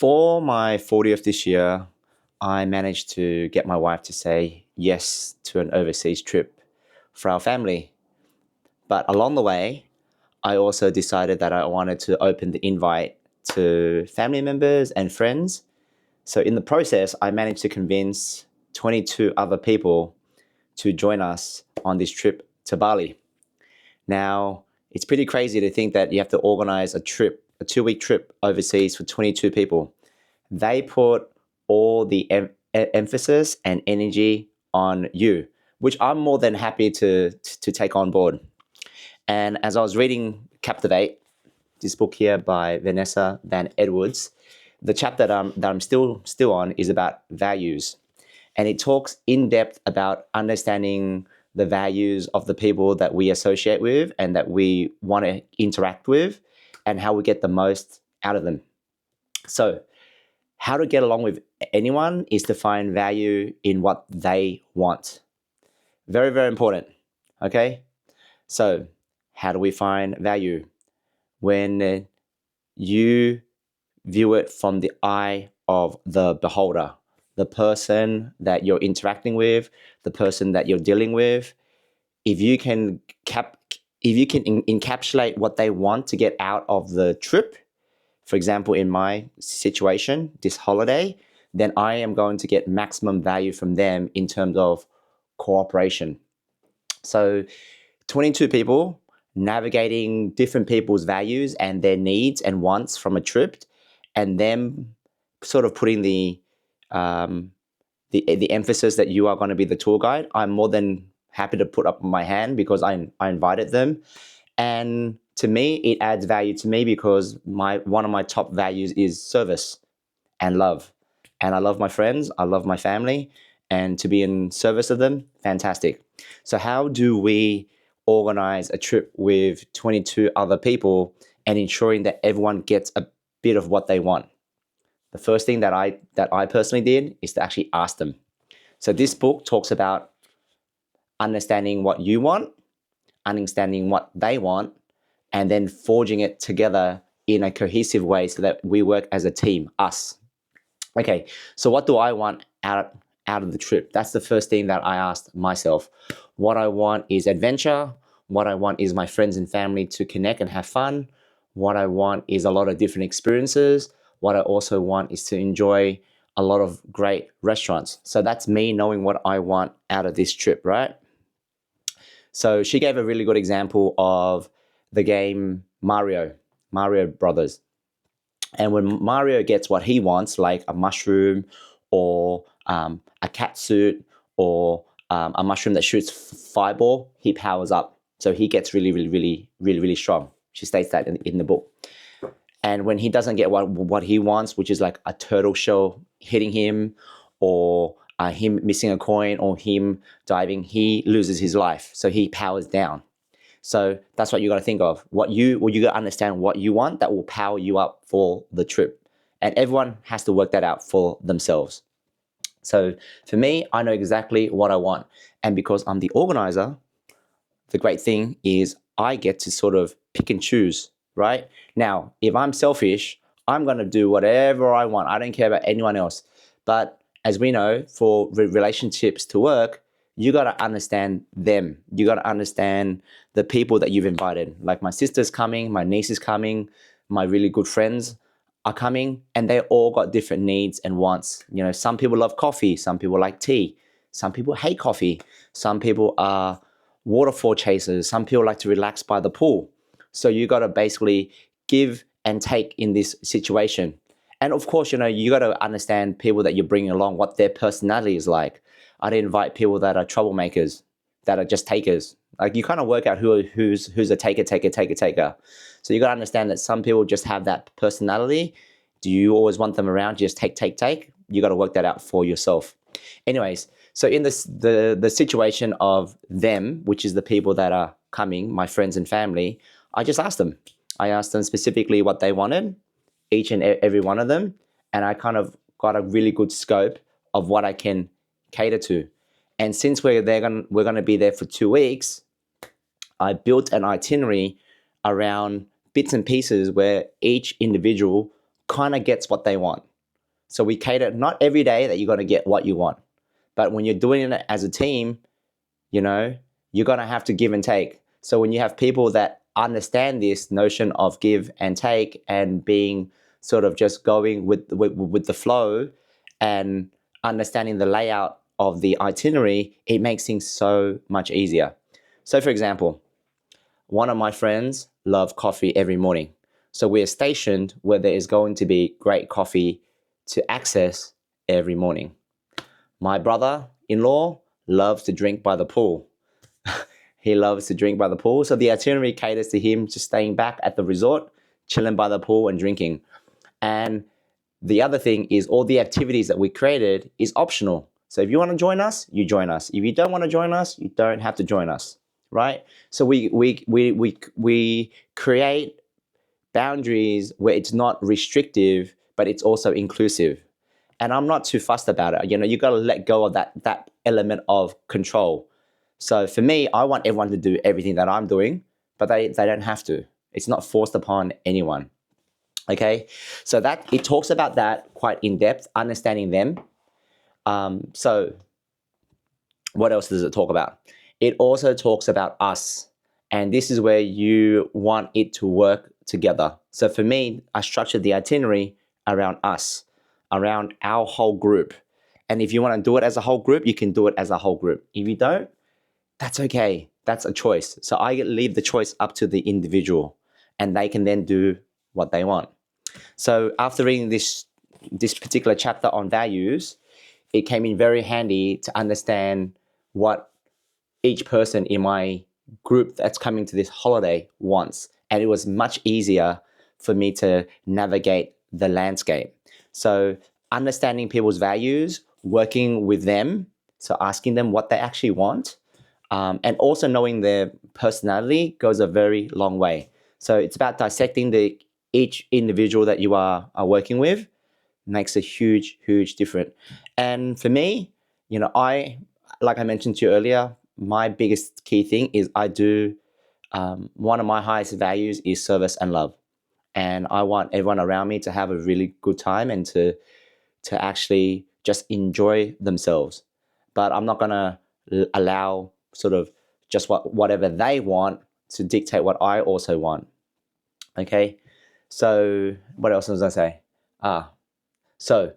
For my 40th this year, I managed to get my wife to say yes to an overseas trip for our family. But along the way, I also decided that I wanted to open the invite to family members and friends. So in the process, I managed to convince 22 other people to join us on this trip to Bali. Now, it's pretty crazy to think that you have to organize a trip, a 2-week trip overseas for 22 people. They put all the emphasis and energy on you, which I'm more than happy to take on board. And as I was reading Captivate, this book here by Vanessa Van Edwards, the chapter that I'm still on is about values, and it talks in depth about understanding the values of the people that we associate with and that we want to interact with, and how we get the most out of them. So, how to get along with anyone is to find value in what they want. Very, very important. Okay? So, how do we find value? When you view it from the eye of the beholder, the person that you're interacting with, the person that you're dealing with. If you can encapsulate what they want to get out of the trip, for example, in my situation, this holiday, then I am going to get maximum value from them in terms of cooperation. So 22 people navigating different people's values and their needs and wants from a trip, and them sort of putting the emphasis that you are going to be the tour guide. I'm more than happy to put up my hand because I invited them. And to me, it adds value to me because one of my top values is service and love. And I love my friends, I love my family, and to be in service of them, fantastic. So how do we organize a trip with 22 other people and ensuring that everyone gets a bit of what they want? The first thing that I personally did is to actually ask them. So this book talks about understanding what you want, understanding what they want, and then forging it together in a cohesive way so that we work as a team, us. Okay, so what do I want out of the trip? That's the first thing that I asked myself. What I want is adventure. What I want is my friends and family to connect and have fun. What I want is a lot of different experiences. What I also want is to enjoy a lot of great restaurants. So that's me knowing what I want out of this trip, right? So she gave a really good example of the game Mario Brothers. And when Mario gets what he wants, like a mushroom or a cat suit or a mushroom that shoots fireball, he powers up. So he gets really strong. She states that in the book. And when he doesn't get what he wants, which is like a turtle shell hitting him or him missing a coin or him diving, he loses his life. So he powers down. So that's what you got to think of. You got to understand what you want that will power you up for the trip. And everyone has to work that out for themselves. So for me, I know exactly what I want. And because I'm the organizer, the great thing is I get to sort of pick and choose, right? Now, if I'm selfish, I'm going to do whatever I want. I don't care about anyone else. But as we know, for relationships to work, you got to understand them. You got to understand the people that you've invited. Like my sister's coming, my niece is coming, my really good friends are coming, and they all got different needs and wants. You know, some people love coffee, some people like tea, some people hate coffee, some people are waterfall chasers, some people like to relax by the pool. So you got to basically give and take in this situation. And of course, you know, you got to understand people that you're bringing along, what their personality is like. I didn't invite people that are troublemakers, that are just takers. Like you kind of work out who's a taker. So you got to understand that some people just have that personality. Do you always want them around? Just take? You got to work that out for yourself. Anyways, so in this the situation of them, which is the people that are coming, my friends and family, I just asked them. I asked them specifically what they wanted, each and every one of them, and I kind of got a really good scope of what I can cater to. And since we're going to be there for 2 weeks, I built an itinerary around bits and pieces where each individual kind of gets what they want. So we cater not every day that you're going to get what you want, but when you're doing it as a team, you're going to have to give and take. So when you have people that understand this notion of give and take and being sort of just going with the flow and understanding the layout of the itinerary, it makes things so much easier. So for example, one of my friends love coffee every morning. So we're stationed where there is going to be great coffee to access every morning. My brother-in-law loves to drink by the pool. He loves to drink by the pool. So the itinerary caters to him just staying back at the resort, chilling by the pool and drinking. And the other thing is all the activities that we created is optional. So if you want to join us, you join us. If you don't want to join us, you don't have to join us, right? So we create boundaries where it's not restrictive, but it's also inclusive. And I'm not too fussed about it. You got to let go of that element of control. So for me, I want everyone to do everything that I'm doing, but they don't have to. It's not forced upon anyone. Okay, so that it talks about that quite in depth, understanding them. So what else does it talk about? It also talks about us, and this is where you want it to work together. So for me, I structured the itinerary around us, around our whole group. And if you want to do it as a whole group, you can do it as a whole group. If you don't, that's okay. That's a choice. So I leave the choice up to the individual, and they can then do what they want. So after reading this particular chapter on values, it came in very handy to understand what each person in my group that's coming to this holiday wants. And it was much easier for me to navigate the landscape. So understanding people's values, working with them, so asking them what they actually want, and also knowing their personality goes a very long way. So it's about dissecting each individual that you are working with makes a huge, huge difference. And for me, like I mentioned to you earlier, my biggest key thing is I do, one of my highest values is service and love. And I want everyone around me to have a really good time and to actually just enjoy themselves. But I'm not going to allow sort of just whatever they want to dictate what I also want. Okay, so what else was I say? So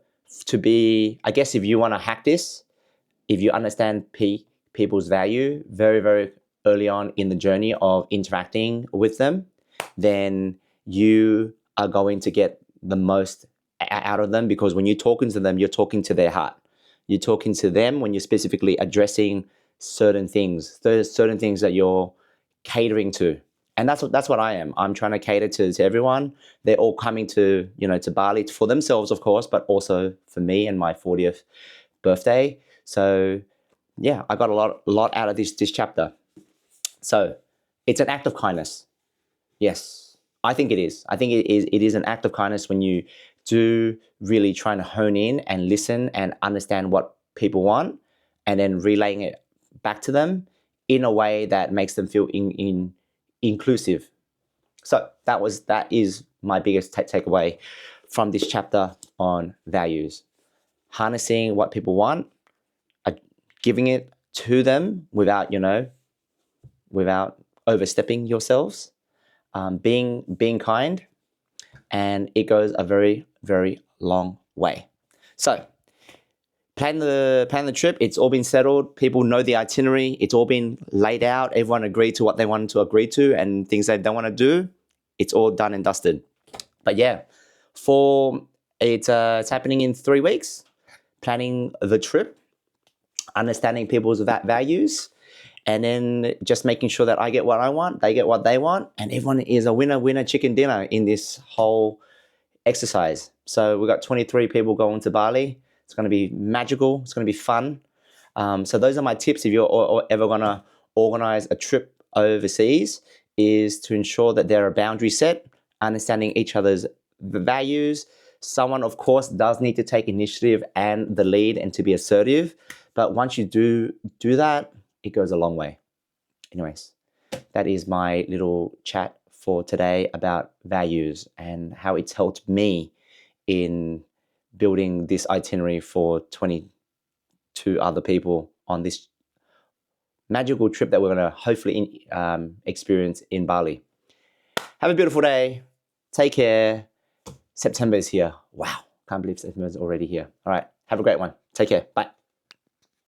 I guess if you want to hack this, if you understand people's value very, very early on in the journey of interacting with them, then you are going to get the most out of them, because when you're talking to them, you're talking to their heart. You're talking to them when you're specifically addressing certain things. There's certain things that you're catering to. And that's what I am. I'm trying to cater to everyone. They're all coming to Bali for themselves, of course, but also for me and my 40th birthday. So yeah, I got a lot out of this chapter. So it's an act of kindness. Yes, I think it is. I think it is an act of kindness when you do really try to hone in and listen and understand what people want, and then relaying it back to them in a way that makes them feel inclusive. So that is my biggest takeaway from this chapter on values. Harnessing what people want, giving it to them without overstepping yourselves, being kind, and it goes a very, very long way. So plan the trip. It's all been settled. People know the itinerary. It's all been laid out. Everyone agreed to what they wanted to agree to, and things they don't want to do, it's all done and dusted. But yeah, it's happening in 3 weeks. Planning the trip, understanding people's values, and then just making sure that I get what I want, they get what they want, and everyone is a winner chicken dinner in this whole exercise. So we've got 23 people going to Bali. It's going to be magical. It's going to be fun. So those are my tips if you're ever going to organize a trip overseas, is to ensure that there are boundaries set, understanding each other's values. Someone, of course, does need to take initiative and the lead and to be assertive. But once you do that, it goes a long way. Anyways, that is my little chat for today about values and how it's helped me in building this itinerary for 22 other people on this magical trip that we're going to hopefully experience in Bali. Have a beautiful day. Take care. September is here. Wow. Can't believe September is already here. All right. Have a great one. Take care. Bye.